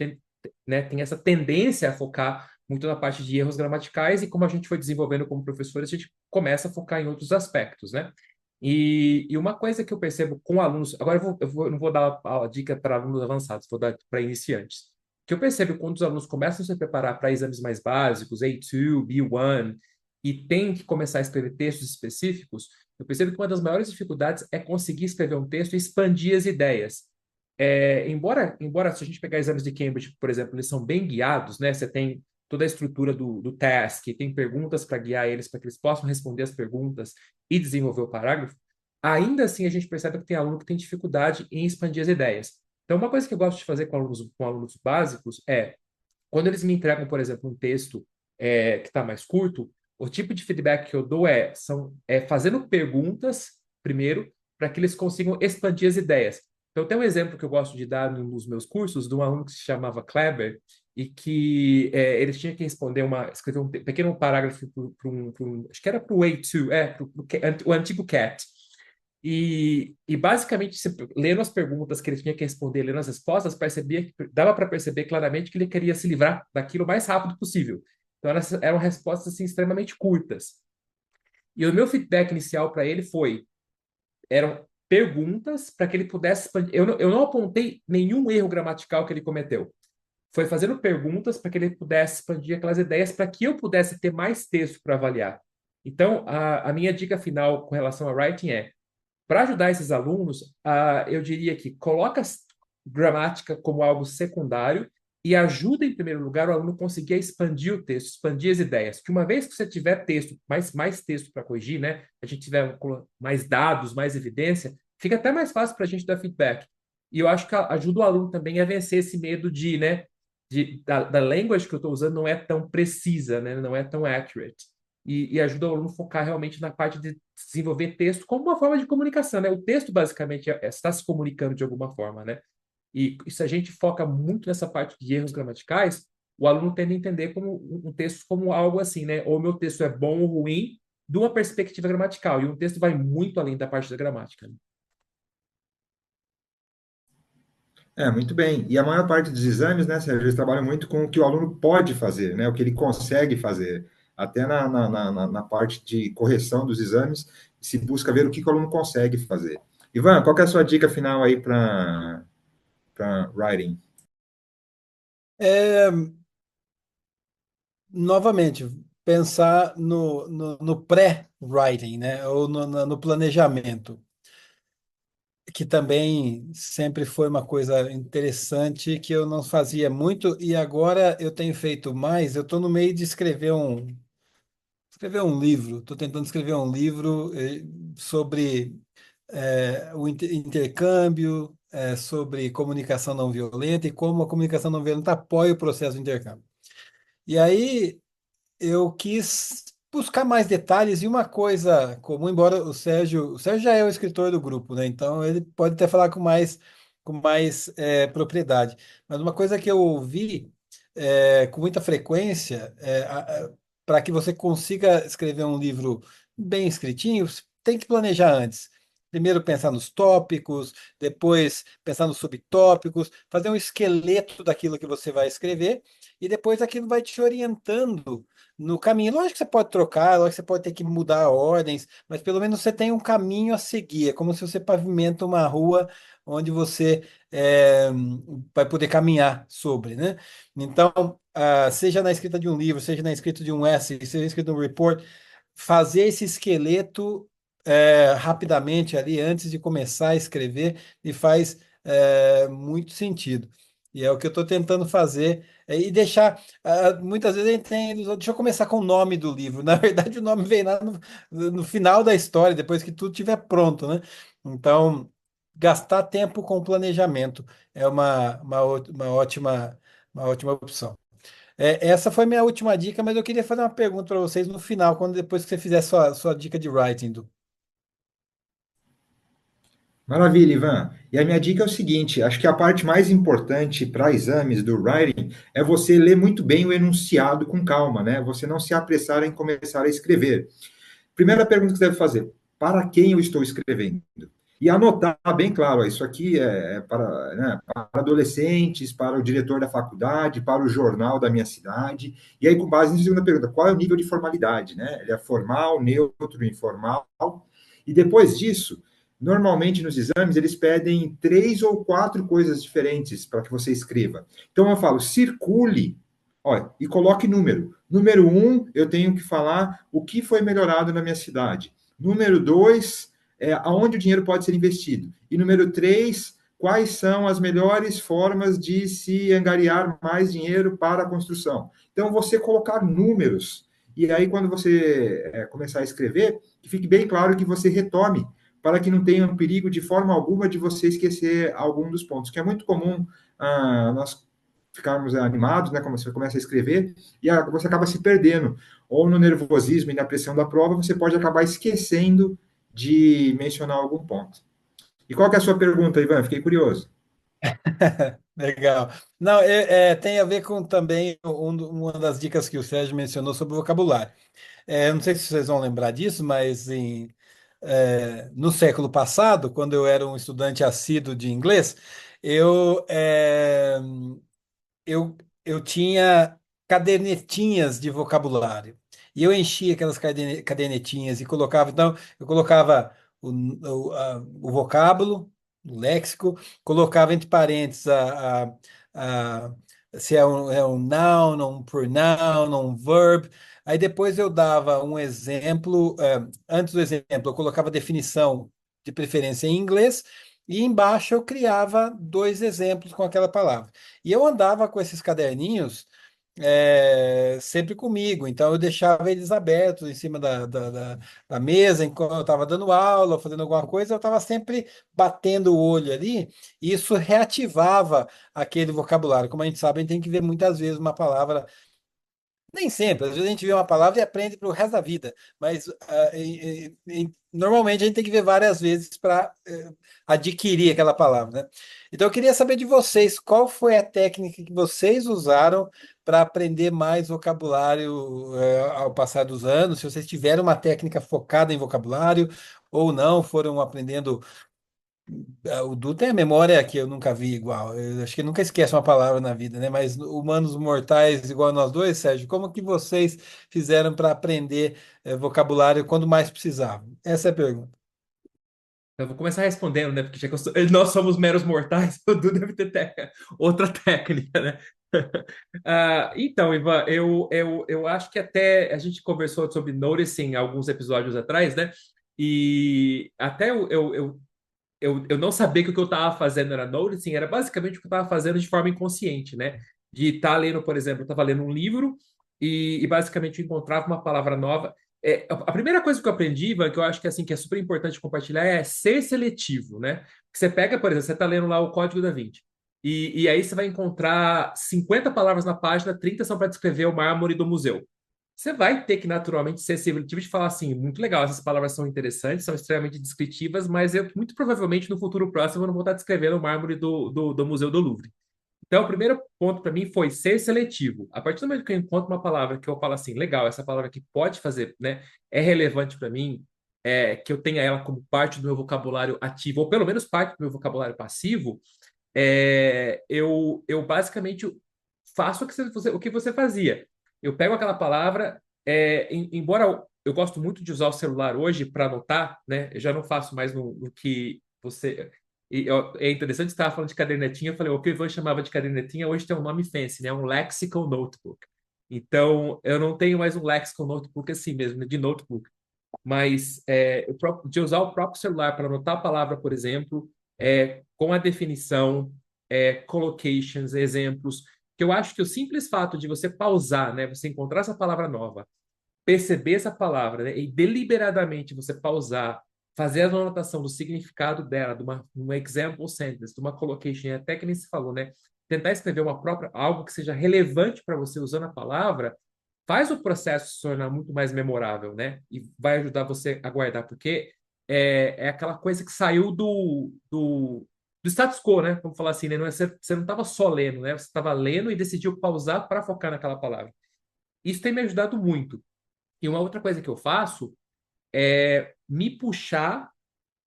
né, tem essa tendência a focar muito na parte de erros gramaticais, e como a gente foi desenvolvendo como professores, a gente começa a focar em outros aspectos, né? E uma coisa que eu percebo com alunos, agora eu não vou dar a dica para alunos avançados, vou dar para iniciantes. O que eu percebo quando os alunos começam a se preparar para exames mais básicos, A2, B1, e tem que começar a escrever textos específicos, eu percebo que uma das maiores dificuldades é conseguir escrever um texto e expandir as ideias. Embora se a gente pegar exames de Cambridge, por exemplo, eles são bem guiados, né? Você tem toda a estrutura do task, tem perguntas para guiar eles, para que eles possam responder as perguntas e desenvolver o parágrafo. Ainda assim, a gente percebe que tem aluno que tem dificuldade em expandir as ideias. Então, uma coisa que eu gosto de fazer com alunos básicos é, quando eles me entregam, por exemplo, um texto que está mais curto, o tipo de feedback que eu dou fazendo perguntas, primeiro, para que eles consigam expandir as ideias. Então, tem um exemplo que eu gosto de dar nos meus cursos de um aluno que se chamava Kleber e que ele tinha que escrever um pequeno parágrafo acho que era para o A2, o antigo CAT. E basicamente, lendo as perguntas que ele tinha que responder, lendo as respostas, dava para perceber claramente que ele queria se livrar daquilo o mais rápido possível. Então, eram respostas assim, extremamente curtas. E o meu feedback inicial para ele eram perguntas para que ele pudesse expandir. Eu não apontei nenhum erro gramatical que ele cometeu. Foi fazendo perguntas para que ele pudesse expandir aquelas ideias para que eu pudesse ter mais texto para avaliar. Então, a minha dica final com relação a writing para ajudar esses alunos, eu diria que coloca gramática como algo secundário e ajuda, em primeiro lugar, o aluno conseguir expandir o texto, expandir as ideias. Que uma vez que você tiver texto, mais texto para corrigir, né? A gente tiver mais dados, mais evidência, fica até mais fácil para a gente dar feedback. E eu acho que ajuda o aluno também a vencer esse medo né? Da language que eu estou usando não é tão precisa, né? Não é tão accurate. E ajuda o aluno a focar realmente na parte de desenvolver texto como uma forma de comunicação, né? O texto, basicamente, está se comunicando de alguma forma, né? E se a gente foca muito nessa parte de erros gramaticais, o aluno tende a entender como um texto como algo assim, né? Ou o meu texto é bom ou ruim de uma perspectiva gramatical, e um texto vai muito além da parte da gramática, né? Muito bem. E a maior parte dos exames, né, Sérgio, eles trabalham muito com o que o aluno pode fazer, né, o que ele consegue fazer. Até na parte de correção dos exames, se busca ver o que o aluno consegue fazer. Ivan, qual que é a sua dica final aí para writing? É, novamente, pensar no pré-writing, né? Ou no planejamento, que também sempre foi uma coisa interessante que eu não fazia muito e agora eu tenho feito mais. Eu estou no meio de escrever um livro. Estou tentando escrever um livro sobre o intercâmbio, sobre comunicação não violenta e como a comunicação não violenta apoia o processo de intercâmbio. E aí eu quis buscar mais detalhes e uma coisa comum, embora o Sérgio já é o escritor do grupo, né? Então ele pode até falar com mais propriedade. Mas uma coisa que eu ouvi com muita frequência, para que você consiga escrever um livro bem escritinho, você tem que planejar antes. Primeiro pensar nos tópicos, depois pensar nos subtópicos, fazer um esqueleto daquilo que você vai escrever, e depois aquilo vai te orientando no caminho. Lógico que você pode trocar, lógico que você pode ter que mudar ordens, mas pelo menos você tem um caminho a seguir. É como se você pavimenta uma rua onde você vai poder caminhar sobre, né? Então, seja na escrita de um livro, seja na escrita de um essay, seja na escrita de um report, fazer esse esqueleto rapidamente ali antes de começar a escrever me faz muito sentido. E é o que eu estou tentando fazer. E deixar. Muitas vezes a gente tem. Deixa eu começar com o nome do livro. Na verdade, o nome vem lá no final da história, depois que tudo estiver pronto, né? Então, gastar tempo com planejamento é uma ótima opção. Essa foi minha última dica, mas eu queria fazer uma pergunta para vocês no final, quando depois que você fizer sua dica de writing. Maravilha, Ivan. E a minha dica é o seguinte: acho que a parte mais importante para exames do writing é você ler muito bem o enunciado com calma, né? Você não se apressar em começar a escrever. Primeira pergunta que você deve fazer: para quem eu estou escrevendo? E anotar bem claro, ó, isso aqui é para, né, para adolescentes, para o diretor da faculdade, para o jornal da minha cidade. E aí, com base nisso, segunda pergunta, qual é o nível de formalidade, né? Ele é formal, neutro, informal. E depois disso, normalmente nos exames, eles pedem 3 ou 4 coisas diferentes para que você escreva. Então, eu falo, circule, olha, e coloque número. Número 1, eu tenho que falar o que foi melhorado na minha cidade. Número 2, aonde o dinheiro pode ser investido. E número 3, quais são as melhores formas de se angariar mais dinheiro para a construção. Então, você colocar números. E aí, quando você começar a escrever, que fique bem claro que você retome, para que não tenha um perigo de forma alguma de você esquecer algum dos pontos, que é muito comum nós ficarmos animados, né, quando você começa a escrever, e você acaba se perdendo, ou no nervosismo e na pressão da prova, você pode acabar esquecendo de mencionar algum ponto. E qual que é a sua pergunta, Ivan? Fiquei curioso. Legal. Não, tem a ver com também uma das dicas que o Sérgio mencionou sobre o vocabulário. Não sei se vocês vão lembrar disso, mas no século passado, quando eu era um estudante assíduo de inglês, eu, é, eu, eu tinha cadernetinhas de vocabulário. E eu enchia aquelas cadernetinhas e colocava, então, eu colocava o vocábulo, o léxico, colocava entre parênteses a- se é um noun, um pronoun, um verb. Aí depois eu dava um exemplo, antes do exemplo, eu colocava a definição de preferência em inglês, e embaixo eu criava 2 exemplos com aquela palavra. E eu andava com esses caderninhos sempre comigo, então eu deixava eles abertos em cima da mesa, enquanto eu estava dando aula, fazendo alguma coisa, eu estava sempre batendo o olho ali, e isso reativava aquele vocabulário. Como a gente sabe, a gente tem que ver muitas vezes uma palavra. Nem sempre, às vezes a gente vê uma palavra e aprende para o resto da vida, mas normalmente a gente tem que ver várias vezes para adquirir aquela palavra, né? Então eu queria saber de vocês, qual foi a técnica que vocês usaram para aprender mais vocabulário ao passar dos anos? Se vocês tiveram uma técnica focada em vocabulário ou não, foram aprendendo. O Du tem a memória que eu nunca vi igual. Eu acho que ele nunca esquece uma palavra na vida, né? Mas humanos mortais igual a nós dois, Sérgio, como que vocês fizeram para aprender vocabulário quando mais precisavam? Essa é a pergunta. Eu vou começar respondendo, né? Porque já que nós somos meros mortais, o Du deve ter outra técnica, né? Então, Ivan, eu acho que até a gente conversou sobre noticing alguns episódios atrás, né? E até eu não sabia que o que eu estava fazendo era noticing, era basicamente o que eu estava fazendo de forma inconsciente, né? De estar lendo, por exemplo, eu estava lendo um livro e basicamente eu encontrava uma palavra nova. A primeira coisa que eu aprendi, Ivan, que eu acho que, assim, que é super importante compartilhar é ser seletivo, né? Você pega, por exemplo, você está lendo lá o Código da Vinci. E aí você vai encontrar 50 palavras na página, 30 são para descrever o mármore do museu. Você vai ter que naturalmente ser seletivo de falar assim, muito legal, essas palavras são interessantes, são extremamente descritivas, mas eu muito provavelmente no futuro próximo eu não vou estar descrevendo o mármore do Museu do Louvre. Então, o primeiro ponto para mim foi ser seletivo. A partir do momento que eu encontro uma palavra que eu falo assim, legal, essa palavra aqui pode fazer, né, é relevante para mim, que eu tenha ela como parte do meu vocabulário ativo, ou pelo menos parte do meu vocabulário passivo, eu basicamente faço o que você fazia. Eu pego aquela palavra, embora eu gosto muito de usar o celular hoje para anotar, né? Eu já não faço mais no que você. É interessante você estava falando de cadernetinha. Eu falei, o que o Ivan chamava de cadernetinha hoje tem um nome fancy, né? Um lexical notebook. Então, eu não tenho mais um lexical notebook assim mesmo, né, de notebook. Mas de usar o próprio celular para anotar a palavra, por exemplo, com a definição, collocations, exemplos, que eu acho que o simples fato de você pausar, né, você encontrar essa palavra nova, perceber essa palavra, né, e deliberadamente você pausar, fazer a anotação do significado dela, de uma example sentence, de uma collocation, até que nem se falou, né, tentar escrever uma própria, algo que seja relevante para você usando a palavra, faz o processo se tornar muito mais memorável, né? E vai ajudar você a guardar, porque é aquela coisa que saiu do status quo, né? Vamos falar assim, né? Você não estava só lendo, né? Você estava lendo e decidiu pausar para focar naquela palavra. Isso tem me ajudado muito. E uma outra coisa que eu faço é me puxar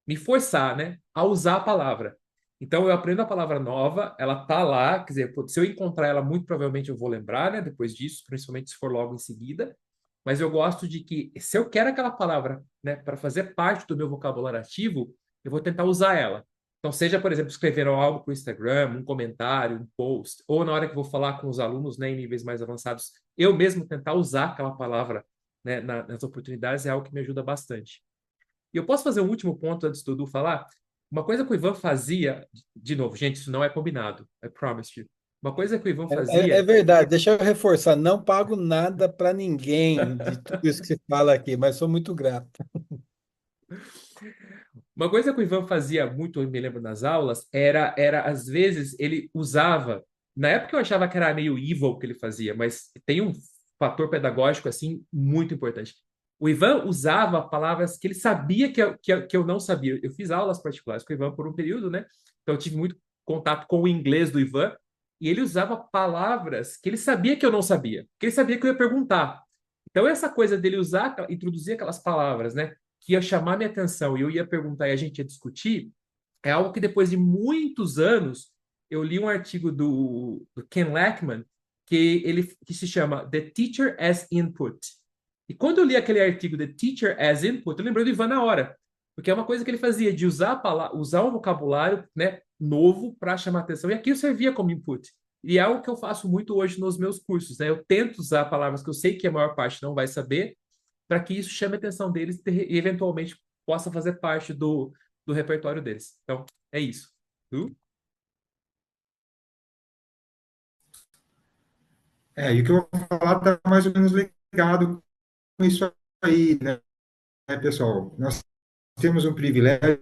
me forçar, né, a usar a palavra. Então, eu aprendo a palavra nova, ela tá lá, quer dizer, se eu encontrar ela, muito provavelmente eu vou lembrar, né, depois disso, principalmente se for logo em seguida. Mas eu gosto de que, se eu quero aquela palavra, né, para fazer parte do meu vocabulário ativo, eu vou tentar usar ela. Então, seja, por exemplo, escrever algo para o Instagram, um comentário, um post, ou na hora que eu vou falar com os alunos, né, em níveis mais avançados, eu mesmo tentar usar aquela palavra, né, nas oportunidades é algo que me ajuda bastante. E eu posso fazer um último ponto antes do Dudu falar? Uma coisa que o Ivan fazia, de novo, gente, isso não é combinado, I promise you. Uma coisa que o Ivan É fazia, verdade, deixa eu reforçar, não pago nada para ninguém de tudo isso que se fala aqui, mas sou muito grato. uma coisa que o Ivan fazia muito, eu me lembro nas aulas, era às vezes ele usava, na época eu achava que era meio evil o que ele fazia, mas tem um fator pedagógico assim muito importante. O Ivan usava palavras que ele sabia que eu não sabia. Eu fiz aulas particulares com o Ivan por um período, né? Então eu tive muito contato com o inglês do Ivan e ele usava palavras que ele sabia que eu não sabia, que ele sabia que eu ia perguntar. Então essa coisa dele usar, introduzir aquelas palavras, né? Que ia chamar minha atenção e eu ia perguntar e a gente ia discutir, é algo que depois de muitos anos eu li um artigo do Ken Lackman que se chama The Teacher as Input. E quando eu li aquele artigo The Teacher as Input, eu lembrei do Ivan na hora, porque é uma coisa que ele fazia de usar usar um vocabulário, né, novo para chamar atenção e aquilo servia como input. E é algo que eu faço muito hoje nos meus cursos, né? Eu tento usar palavras que eu sei que a maior parte não vai saber, para que isso chame a atenção deles e eventualmente possa fazer parte do repertório deles. Então, é isso. E o que eu vou falar está mais ou menos ligado com isso aí, né, pessoal? Nós temos um privilégio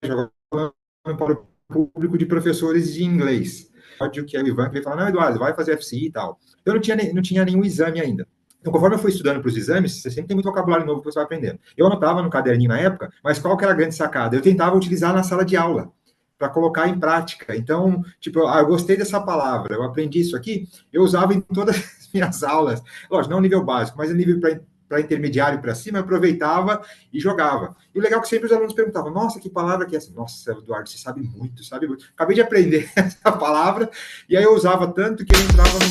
agora falando para o público de professores de inglês. Óbvio que é o Ivan que veio falar, não, Eduardo, vai fazer FCI e tal. Eu não tinha nenhum exame ainda. Então, conforme eu fui estudando para os exames, você sempre tem muito vocabulário novo que você vai aprendendo. Eu anotava no caderninho na época, mas qual que era a grande sacada? Eu tentava utilizar na sala de aula para colocar em prática. Então, tipo, eu gostei dessa palavra, eu aprendi isso aqui, eu usava em todas as minhas aulas. Lógico, não nível básico, mas nível para intermediário para cima, eu aproveitava e jogava. E o legal é que sempre os alunos perguntavam, nossa, que palavra que é essa? Nossa, Eduardo, você sabe muito, sabe muito. Acabei de aprender essa palavra, e aí eu usava tanto que eu entrava no...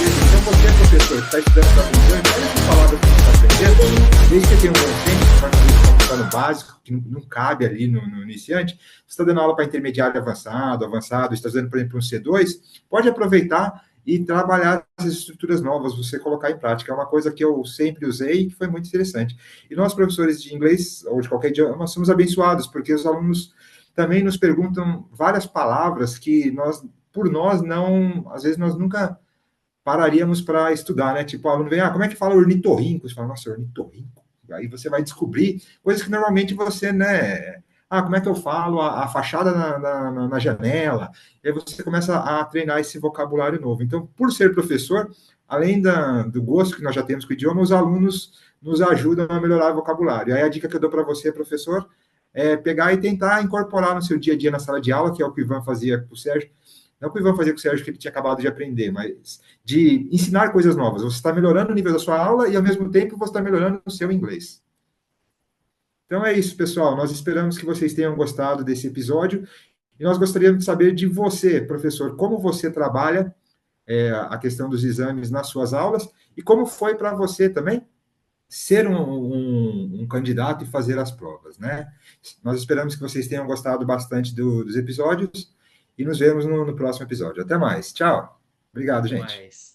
Então, você, professor, que está estudando para aprender, olha essa palavra que você está aprendendo, desde que você tenha um bom senso, para começar no básico, que não cabe ali no iniciante, você está dando aula para intermediário avançado, está dando, por exemplo, um C2, pode aproveitar e trabalhar as estruturas novas, você colocar em prática. É uma coisa que eu sempre usei e que foi muito interessante. E nós, professores de inglês, ou de qualquer idioma, somos abençoados, porque os alunos também nos perguntam várias palavras que nós, por nós, não, às vezes nós nunca pararíamos para estudar, né? Tipo, o aluno vem, como é que fala ornitorrinco? Você fala, nossa, ornitorrinco. Aí você vai descobrir coisas que normalmente você, né? Como é que eu falo a fachada na janela? E aí você começa a treinar esse vocabulário novo. Então, por ser professor, além do gosto que nós já temos com o idioma, os alunos nos ajudam a melhorar o vocabulário. E aí a dica que eu dou para você, professor, é pegar e tentar incorporar no seu dia a dia na sala de aula, que é o que o Ivan fazia com o Sérgio. Não que o Ivan fazia com o Sérgio, que ele tinha acabado de aprender, mas de ensinar coisas novas. Você está melhorando o nível da sua aula e, ao mesmo tempo, você está melhorando o seu inglês. Então é isso, pessoal. Nós esperamos que vocês tenham gostado desse episódio e nós gostaríamos de saber de você, professor, como você trabalha a questão dos exames nas suas aulas e como foi para você também ser um candidato e fazer as provas, né? Nós esperamos que vocês tenham gostado bastante dos episódios e nos vemos no próximo episódio. Até mais. Tchau. Obrigado, gente. Mais.